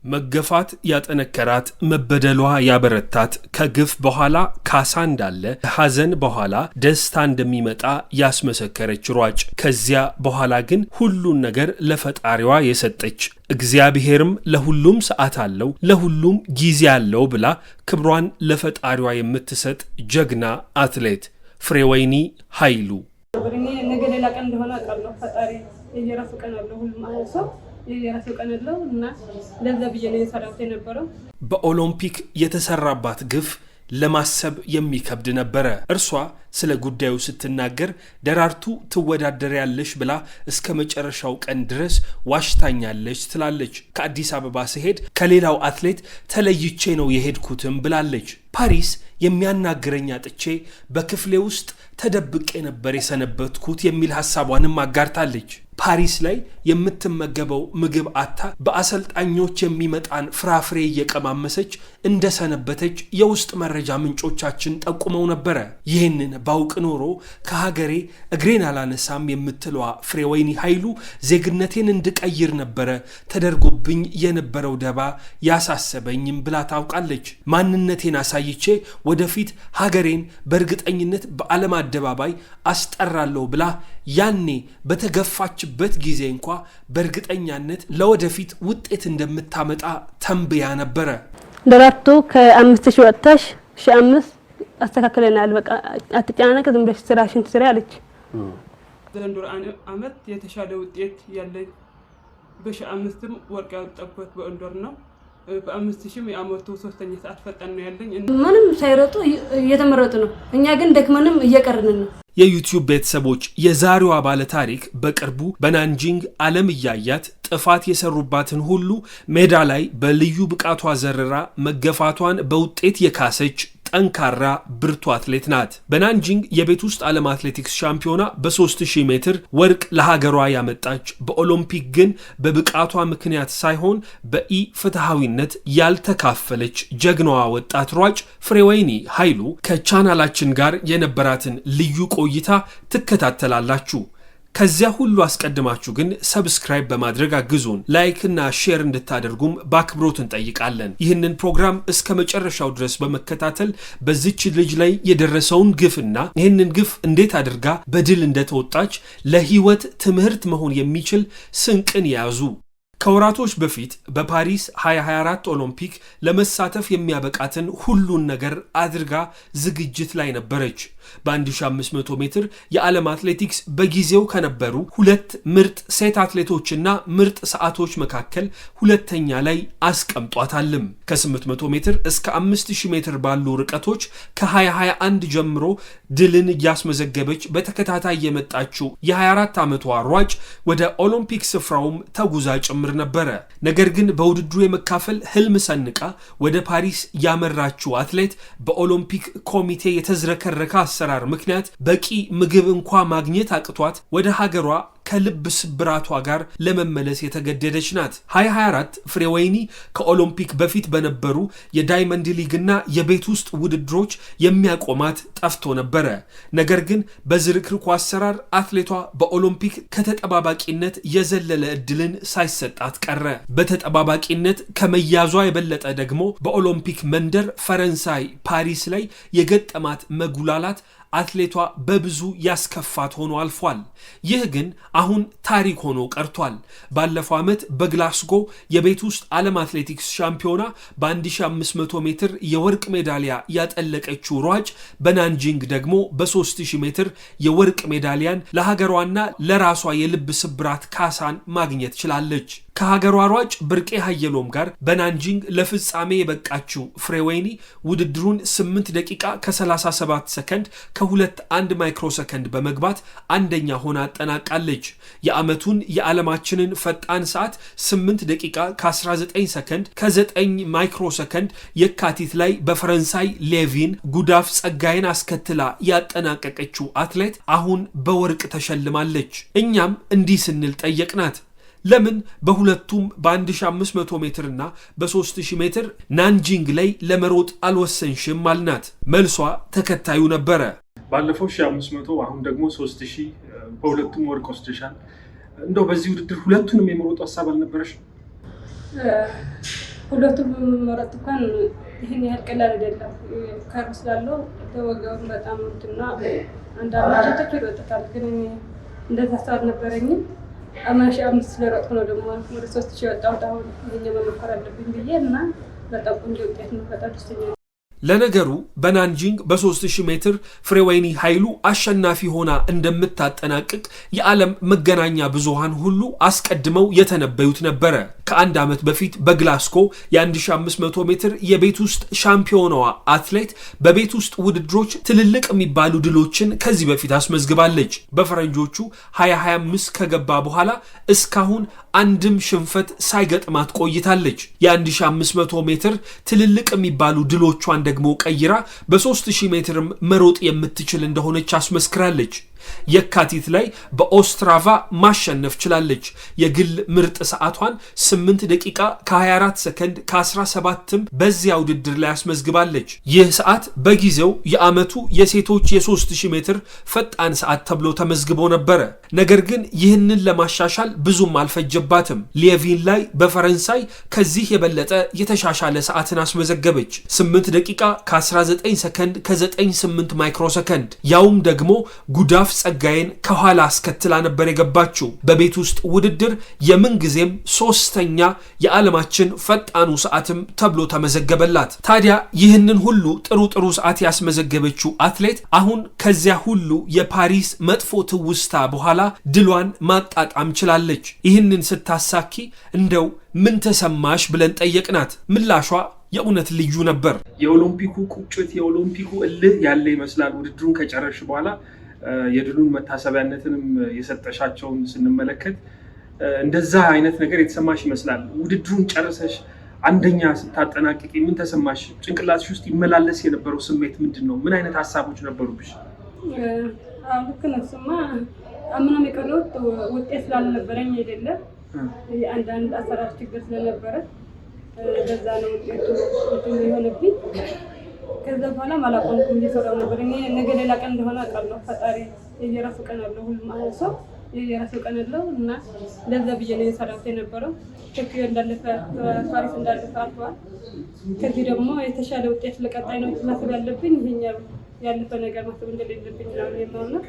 መገፋት ያጠነከራት መበደሏ ያበረታት ከግፍ በኋላ ካሳ እንዳለ ሐዘን በኋላ ደስታ እንደሚመጣ ያስመሰከረች ሯጭ ከዚያ በኋላ ግን ሁሉን ነገር ለፈጣሪዋ የሰጠች እግዚአብሔርም ለሁሉም ሰዓት አለው ለሁሉም ጊዜ አለው ብላ ክብሯን ለፈጣሪዋ የምትሰጥ ጀግና አትሌት ፍሬወይኒ ኃይሉ ነገ ሌላ ቀን እንደሆነ አውቃለሁ። ፈጣሪ የየራሱ ቀን አለው ሁሉም ሰው የራሱ ቀን አለው እና ለዛ ብዬ ነው የሰራሁት የነበረው። በኦሎምፒክ የተሰራባት ግፍ ለማሰብ የሚከብድ ነበረ። እርሷ ስለ ጉዳዩ ስትናገር ደራርቱ ትወዳደሪያለሽ ብላ እስከ መጨረሻው ቀን ድረስ ዋሽታኛለች ትላለች። ከአዲስ አበባ ስሄድ ከሌላው አትሌት ተለይቼ ነው የሄድኩትም ብላለች። ፓሪስ የሚያናግረኝ አጥቼ በክፍሌ ውስጥ ተደብቄ ነበር የሰነበትኩት የሚል ሐሳቧንም አጋርታለች። ፓሪስ ላይ የምትመገበው ምግብ አታ በአሰልጣኞች የሚመጣን ፍራፍሬ እየቀማመሰች እንደሰነበተች የውስጥ መረጃ ምንጮቻችን ጠቁመው ነበረ። ይህንን ባውቅ ኖሮ ከሀገሬ እግሬን አላነሳም የምትለዋ ፍሬወይኒ ኃይሉ ዜግነቴን እንድቀይር ነበረ ተደርጎብኝ የነበረው ደባ ያሳሰበኝም ብላ ታውቃለች። ማንነቴን አሳይቼ ወደፊት ሀገሬን በእርግጠኝነት በዓለም አደባባይ አስጠራለሁ ብላ ያኔ በተገፋችበት ጊዜ እንኳ በእርግጠኛነት ለወደፊት ውጤት እንደምታመጣ ተንብያ ነበረ። ደራርቱ ከ5000 ወጣሽ 5000 አስተካክለናል፣ በቃ አትጨናነቅ፣ ዝም ብለሽ ስራሽን ትስሪ አለች። ዘንድሮ አመት የተሻለ ውጤት ያለኝ በ5000 ወርቅ ያወጣበት በእንዶር ነው። በ5000 የአመቱ 3ኛ ሰዓት ፈጣን ነው ያለኝ። ምንም ሳይረጡ እየተመረጡ ነው። እኛ ግን ደክመንም እየቀረን ነው። የዩቲዩብ ቤተሰቦች የዛሬዋ ባለ ታሪክ በቅርቡ በናንጂንግ ዓለም እያያት ጥፋት የሰሩባትን ሁሉ ሜዳ ላይ በልዩ ብቃቷ ዘርራ መገፋቷን በውጤት የካሰች ጠንካራ ብርቱ አትሌት ናት። በናንጂንግ የቤት ውስጥ ዓለም አትሌቲክስ ሻምፒዮና በ3000 ሜትር ወርቅ ለሀገሯ ያመጣች፣ በኦሎምፒክ ግን በብቃቷ ምክንያት ሳይሆን በኢፍትሐዊነት ያልተካፈለች ጀግናዋ ወጣት ሯጭ ፍሬወይኒ ኃይሉ ከቻናላችን ጋር የነበራትን ልዩ ቆይታ ትከታተላላችሁ። ከዚያ ሁሉ አስቀድማችሁ ግን ሰብስክራይብ በማድረግ አግዙን። ላይክ እና ሼር እንድታደርጉም በአክብሮት እንጠይቃለን። ይህንን ፕሮግራም እስከ መጨረሻው ድረስ በመከታተል በዚች ልጅ ላይ የደረሰውን ግፍና ይህንን ግፍ እንዴት አድርጋ በድል እንደተወጣች ለህይወት ትምህርት መሆን የሚችል ስንቅን ያዙ። ከወራቶች በፊት በፓሪስ 2024 ኦሎምፒክ ለመሳተፍ የሚያበቃትን ሁሉን ነገር አድርጋ ዝግጅት ላይ ነበረች። በ1500 ሜትር የዓለም አትሌቲክስ በጊዜው ከነበሩ ሁለት ምርጥ ሴት አትሌቶችና ምርጥ ሰዓቶች መካከል ሁለተኛ ላይ አስቀምጧታልም። ከ800 ሜትር እስከ 5000 ሜትር ባሉ ርቀቶች ከ2021 ጀምሮ ድልን እያስመዘገበች በተከታታይ የመጣችው የ24 ዓመቷ ሯጭ ወደ ኦሎምፒክ ስፍራውም ተጉዛ ጭምር ነበረ። ነገር ግን በውድድሩ የመካፈል ህልም ሰንቃ ወደ ፓሪስ ያመራችው አትሌት በኦሎምፒክ ኮሚቴ የተዝረከረከ አሰራር ምክንያት በቂ ምግብ እንኳ ማግኘት አቅቷት ወደ ሀገሯ ከልብ ስብራቷ ጋር ለመመለስ የተገደደች ናት። 2024 ፍሬወይኒ ከኦሎምፒክ በፊት በነበሩ የዳይመንድ ሊግና የቤት ውስጥ ውድድሮች የሚያቆማት ጠፍቶ ነበረ። ነገር ግን በዝርክርኩ አሰራር አትሌቷ በኦሎምፒክ ከተጠባባቂነት የዘለለ እድልን ሳይሰጣት ቀረ። በተጠባባቂነት ከመያዟ የበለጠ ደግሞ በኦሎምፒክ መንደር ፈረንሳይ ፓሪስ ላይ የገጠማት መጉላላት አትሌቷ በብዙ ያስከፋት ሆኖ አልፏል። ይህ ግን አሁን ታሪክ ሆኖ ቀርቷል። ባለፈው ዓመት በግላስጎ የቤት ውስጥ ዓለም አትሌቲክስ ሻምፒዮና በ1500 ሜትር የወርቅ ሜዳሊያ ያጠለቀችው ሯጭ በናንጂንግ ደግሞ በ3000 ሜትር የወርቅ ሜዳሊያን ለሀገሯና ለራሷ የልብ ስብራት ካሳን ማግኘት ችላለች። ከሀገሯ ሯጭ ብርቄ ሀየሎም ጋር በናንጂንግ ለፍጻሜ የበቃችው ፍሬወይኒ ውድድሩን 8 ደቂቃ ከ37 ሰከንድ ከ2.1 ማይክሮ ሰከንድ በመግባት አንደኛ ሆና አጠናቃለች። የዓመቱን የዓለማችንን ፈጣን ሰዓት 8 ደቂቃ ከ19 ሰከንድ ከ9 ማይክሮ ሰከንድ የካቲት ላይ በፈረንሳይ ሌቪን ጉዳፍ ጸጋይን አስከትላ ያጠናቀቀችው አትሌት አሁን በወርቅ ተሸልማለች። እኛም እንዲህ ስንል ጠየቅናት። ለምን በሁለቱም በ1500 ሜትር እና በ3000 ሜትር ናንጂንግ ላይ ለመሮጥ አልወሰንሽም አልናት። መልሷ ተከታዩ ነበረ። ባለፈው 1500 አሁን ደግሞ 3000 በሁለቱም ወርቅ ወስደሻል። እንደው በዚህ ውድድር ሁለቱንም የመሮጥ ሐሳብ አልነበረሽ? ሁለቱም መረጥ እንኳን ይሄን ያህል ቀላል አይደለም። ከርስ ስላለው ተወጋው በጣም እንትና አንዳንድ ተከታታይ ወጣታል ግን እንደዛ አልነበረኝም። አማሽ 5 ስለሮጥኩ ነው ደግሞ ወደ 3000 ወጣሁ። አሁን ይሄን መመከር አለብኝ ብዬ እና በጣም ቆንጆ ውጤት ነው። በጣም ደስተኛ ነኝ። ለነገሩ በናንጂንግ በ3000 ሜትር ፍሬወይኒ ኃይሉ አሸናፊ ሆና እንደምታጠናቅቅ የዓለም መገናኛ ብዙሃን ሁሉ አስቀድመው የተነበዩት ነበረ። ከአንድ ዓመት በፊት በግላስኮ የ1500 ሜትር የቤት ውስጥ ሻምፒዮናዋ አትሌት በቤት ውስጥ ውድድሮች ትልልቅ የሚባሉ ድሎችን ከዚህ በፊት አስመዝግባለች። በፈረንጆቹ 2025 ከገባ በኋላ እስካሁን አንድም ሽንፈት ሳይገጥማት ቆይታለች። የ1500 ሜትር ትልልቅ የሚባሉ ድሎቿን ደግሞ ቀይራ በ3000 ሜትርም መሮጥ የምትችል እንደሆነች አስመስክራለች። የካቲት ላይ በኦስትራቫ ማሸነፍ ችላለች። የግል ምርጥ ሰዓቷን 8 ደቂቃ ከ24 ሰከንድ ከ17ም በዚያ ውድድር ላይ አስመዝግባለች። ይህ ሰዓት በጊዜው የዓመቱ የሴቶች የ3000 ሜትር ፈጣን ሰዓት ተብሎ ተመዝግቦ ነበረ። ነገር ግን ይህንን ለማሻሻል ብዙም አልፈጀባትም። ሊየቪን ላይ በፈረንሳይ ከዚህ የበለጠ የተሻሻለ ሰዓትን አስመዘገበች። 8 ደቂቃ ከ19 ሰከንድ ከ98 ማይክሮ ሰከንድ ያውም ደግሞ ጉዳፍ ጸጋዬን ከኋላ አስከትላ ነበር የገባችው። በቤት ውስጥ ውድድር የምንጊዜም 3ኛ የዓለማችን ፈጣኑ ሰዓትም ተብሎ ተመዘገበላት። ታዲያ ይህንን ሁሉ ጥሩ ሰዓት ያስመዘገበችው አትሌት አሁን ከዚያ ሁሉ የፓሪስ መጥፎ ትውስታ በኋላ ድሏን ማጣጣም ችላለች። ይህንን ስታሳኪ እንደው ምን ተሰማሽ ብለን ጠየቅናት። ምላሿ የእውነት ልዩ ነበር። የኦሎምፒኩ ቁጭት የኦሎምፒኩ እልህ ያለ ይመስላል። ውድድሩን ከጨረሽ በኋላ የድሉን መታሰቢያነትንም የሰጠሻቸውን ስንመለከት እንደዛ አይነት ነገር የተሰማሽ ይመስላል። ውድድሩን ጨርሰሽ አንደኛ ስታጠናቅቂ ምን ተሰማሽ? ጭንቅላትሽ ውስጥ ይመላለስ የነበረው ስሜት ምንድን ነው? ምን አይነት ሀሳቦች ነበሩብሽ? ልክ ነው። እሱማ አምናም የቀረሁት ውጤት ስላልነበረኝ አይደለም፣ የአንዳንድ አሰራር ችግር ስለነበረ በዛ ነው ውጤቱ የሆነብኝ። ከዛ በኋላ ማላቆምኩም እየሰራሁ ነበር። እኔ ነገ ሌላ ቀን እንደሆነ አውቃለሁ። ፈጣሪ የየራሱ ቀን አለው፣ ሁሉም ሰው የየራሱ ቀን አለው እና ለዛ ብዬ ነው የሰራሁት የነበረው። ቶኪዮ እንዳለፈ ፓሪስ እንዳለፈ አልፏል። ከዚህ ደግሞ የተሻለ ውጤት ለቀጣይ ነው ማሰብ ያለብኝ። ይሄኛው ያለፈ ነገር ማሰብ እንደሌለብኝ ነው የማምነው።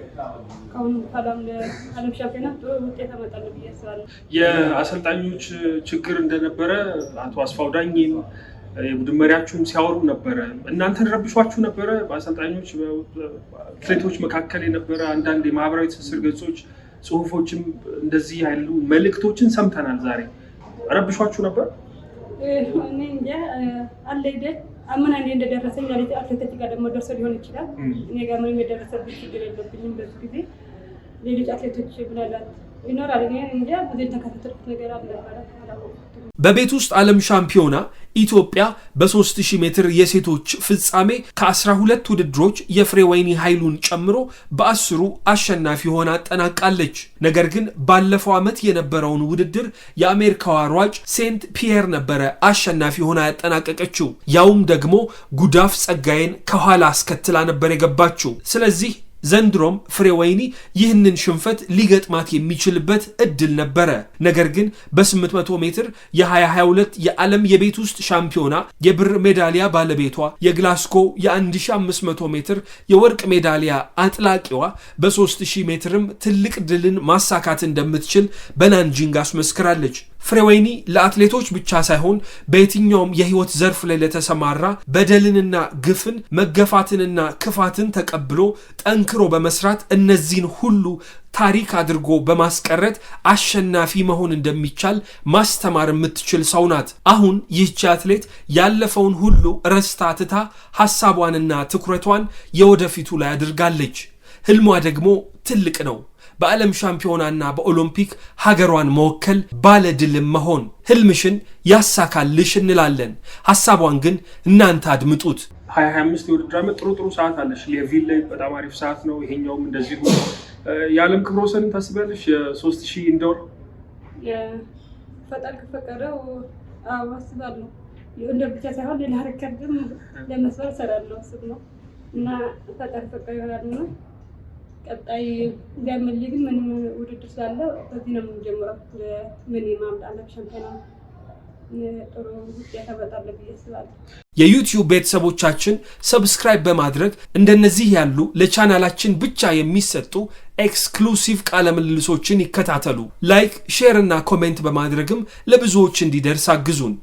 ከአሁኑ በኋላም ለዓለም ሻምፒዮና ጥሩ ውጤት አመጣለሁ ብዬ አስባለሁ። የአሰልጣኞች ችግር እንደነበረ አቶ አስፋው ዳኜም የቡድን መሪያችሁም ሲያወሩ ነበረ። እናንተን ረብሿችሁ ነበረ? በአሰልጣኞች አትሌቶች መካከል የነበረ አንዳንድ የማህበራዊ ትስስር ገጾች ጽሁፎችም እንደዚህ ያሉ መልእክቶችን ሰምተናል። ዛሬ ረብሿችሁ ነበር? እኔ እንጃ አለ አይደል አምና እኔ እንደደረሰኝ አትሌቶች ጋር ደግሞ ደርሶ ሊሆን ይችላል። እኔ ጋር ምንም የደረሰብኝ ችግር የለብኝም። በዚህ ጊዜ ሌሎች አትሌቶች ብናላት ይኖራል። እኔ እንጃ ብዙ የተከታተልኩት ነገር አልነበረ። በቤት ውስጥ ዓለም ሻምፒዮና ኢትዮጵያ በ3000 ሜትር የሴቶች ፍጻሜ ከ12 ውድድሮች የፍሬወይኒ ኃይሉን ጨምሮ በ10ሩ አሸናፊ ሆና አጠናቃለች። ነገር ግን ባለፈው ዓመት የነበረውን ውድድር የአሜሪካዋ ሯጭ ሴንት ፒየር ነበረ አሸናፊ ሆና ያጠናቀቀችው። ያውም ደግሞ ጉዳፍ ጸጋዬን ከኋላ አስከትላ ነበር የገባችው። ስለዚህ ዘንድሮም ፍሬወይኒ ይህንን ሽንፈት ሊገጥማት የሚችልበት እድል ነበረ። ነገር ግን በ800 ሜትር የ2022 የዓለም የቤት ውስጥ ሻምፒዮና የብር ሜዳሊያ ባለቤቷ የግላስኮ የ1500 ሜትር የወርቅ ሜዳሊያ አጥላቂዋ በ3000 ሜትርም ትልቅ ድልን ማሳካት እንደምትችል በናንጂንግ አስመስክራለች። ፍሬወይኒ ለአትሌቶች ብቻ ሳይሆን በየትኛውም የህይወት ዘርፍ ላይ ለተሰማራ በደልንና ግፍን መገፋትንና ክፋትን ተቀብሎ ጠንክሮ በመስራት እነዚህን ሁሉ ታሪክ አድርጎ በማስቀረት አሸናፊ መሆን እንደሚቻል ማስተማር የምትችል ሰው ናት። አሁን ይህች አትሌት ያለፈውን ሁሉ ረስታ ትታ ሐሳቧንና ትኩረቷን የወደፊቱ ላይ አድርጋለች። ህልሟ ደግሞ ትልቅ ነው። በዓለም ሻምፒዮናና በኦሎምፒክ ሀገሯን መወከል ባለድልም መሆን። ህልምሽን ያሳካልሽ እንላለን። ሐሳቧን ግን እናንተ አድምጡት። 2025 የውድድር ዓመት ጥሩ ሰዓት አለሽ። ሌቪል ላይ በጣም አሪፍ ሰዓት ነው። ይሄኛውም እንደዚሁ የዓለም ክብረ ወሰን ታስቢያለሽ? የ3000 ኢንዶር ፈጣሪ ከፈቀደው አስባለሁ። የኢንዶር ብቻ ሳይሆን ሌላ ሪከርድም ለመስበር እሰራለሁ አስብ ነው እና ፈጣሪ ፈቀደ ይሆናል ነው ቀጣይ ዲያመል ሊግ ምንም ውድድር ስላለ በዚህ ነው የምንጀምረው። ምን ማምጣት ሻምፒዮና ጥሩ ውጤት አመጣለሁ ብዬ አስባለሁ። የዩቲዩብ ቤተሰቦቻችን ሰብስክራይብ በማድረግ እንደነዚህ ያሉ ለቻናላችን ብቻ የሚሰጡ ኤክስክሉሲቭ ቃለ ምልልሶችን ይከታተሉ። ላይክ፣ ሼር እና ኮሜንት በማድረግም ለብዙዎች እንዲደርስ አግዙን።